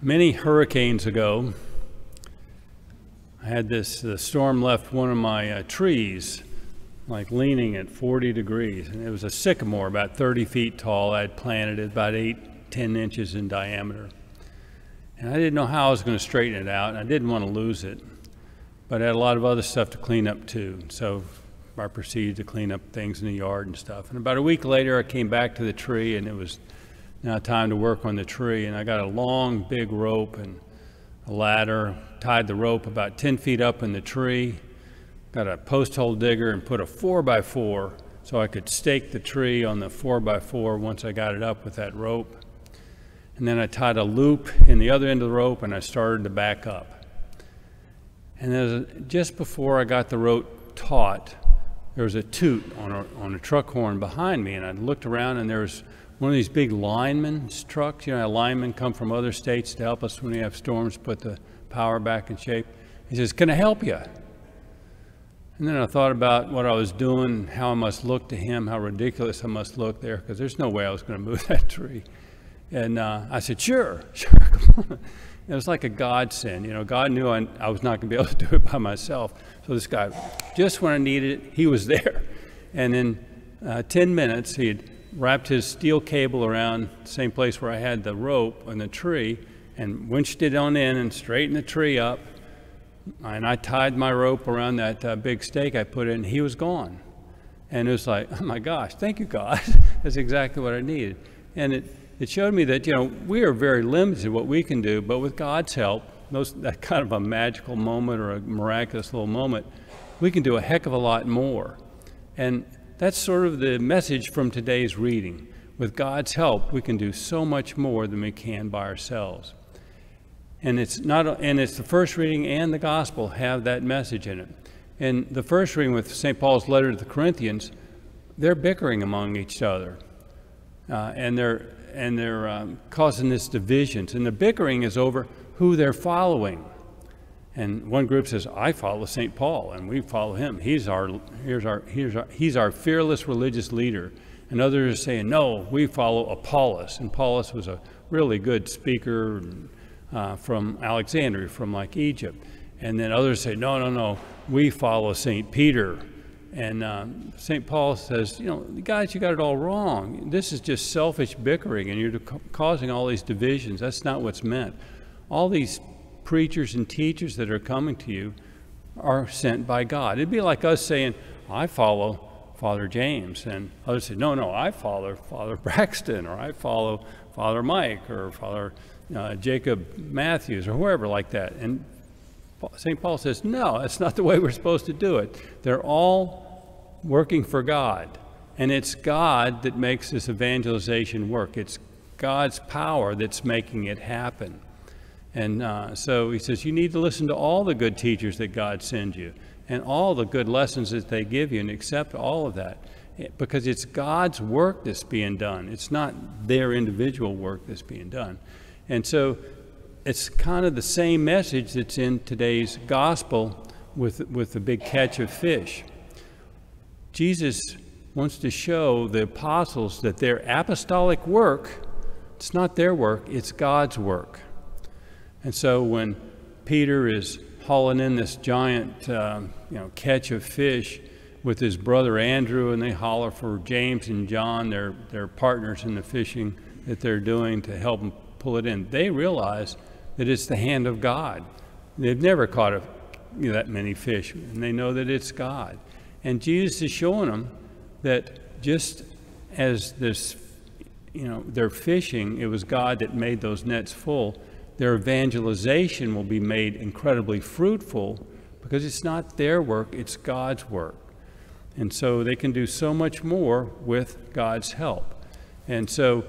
Many hurricanes ago, I had the storm left one of my trees like leaning at 40 degrees, and it was a sycamore about 30 feet tall. I had planted it about 8-10 inches in diameter, and I didn't know how I was going to straighten it out, and I didn't want to lose it, but I had a lot of other stuff to clean up too. So I proceeded to clean up things in the yard and stuff. And about a week later, I came back to the tree, and it was now time to work on the tree. And I got a long, big rope and a ladder, tied the rope about 10 feet up in the tree, got a post hole digger and put a 4x4 so I could stake the tree on the 4x4 once I got it up with that rope. And then I tied a loop in the other end of the rope, and I started to back up. And just before I got the rope taut, there was a toot on a truck horn behind me, and I looked around, and there was one of these big lineman's trucks. You know, linemen come from other states to help us when we have storms, put the power back in shape. He says, "Can I help you?" And then I thought about what I was doing, how I must look to him, how ridiculous I must look there, because there's no way I was going to move that tree. And I said, sure, come on. It was like a godsend. You know, God knew I was not going to be able to do it by myself. So this guy, just when I needed it, he was there. And in 10 minutes, he had wrapped his steel cable around the same place where I had the rope on the tree and winched it on in and straightened the tree up. And I tied my rope around that big stake I put in, and he was gone. And it was like, oh my gosh, thank you, God. That's exactly what I needed. And it showed me that, you know, we are very limited in what we can do, but with God's help, that kind of a magical moment or a miraculous little moment, we can do a heck of a lot more. And that's sort of the message from today's reading. With God's help, we can do so much more than we can by ourselves. And it's the first reading and the gospel have that message in it. And the first reading with St. Paul's letter to the Corinthians, they're bickering among each other, and they're causing this divisions. And the bickering is over who they're following. And one group says, "I follow St. Paul, and we follow him. He's our fearless religious leader." And others are saying, "No, we follow Apollos." And Apollos was a really good speaker from Alexandria, from like Egypt. And then others say, no, we follow St. Peter. And St. Paul says, you know, guys, you got it all wrong. This is just selfish bickering, and you're causing all these divisions. That's not what's meant. All these preachers and teachers that are coming to you are sent by God. It'd be like us saying, I follow Father James, and others say, no, I follow Father Braxton, or I follow Father Mike, or Father Jacob Matthews, or whoever like that. And St. Paul says, no, that's not the way we're supposed to do it. They're all working for God, and it's God that makes this evangelization work. It's God's power that's making it happen. And so he says, you need to listen to all the good teachers that God sends you, and all the good lessons that they give you, and accept all of that, because it's God's work that's being done. It's not their individual work that's being done. And so it's kind of the same message that's in today's gospel with the big catch of fish. Jesus wants to show the apostles that their apostolic work, it's not their work, it's God's work. And so when Peter is hauling in this giant catch of fish with his brother Andrew, and they holler for James and John, their partners in the fishing that they're doing to help them pull it in, they realize that it's the hand of God. They've never caught that many fish, and they know that it's God. And Jesus is showing them that just as this, they're fishing, it was God that made those nets full. Their evangelization will be made incredibly fruitful because it's not their work, it's God's work. And so they can do so much more with God's help. And so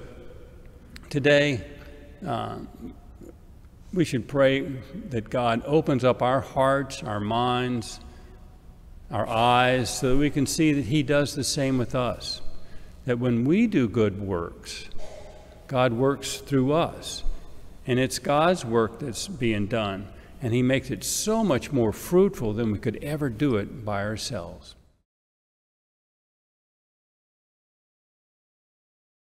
today, we should pray that God opens up our hearts, our minds, our eyes, so that we can see that He does the same with us. That when we do good works, God works through us. And it's God's work that's being done. And He makes it so much more fruitful than we could ever do it by ourselves.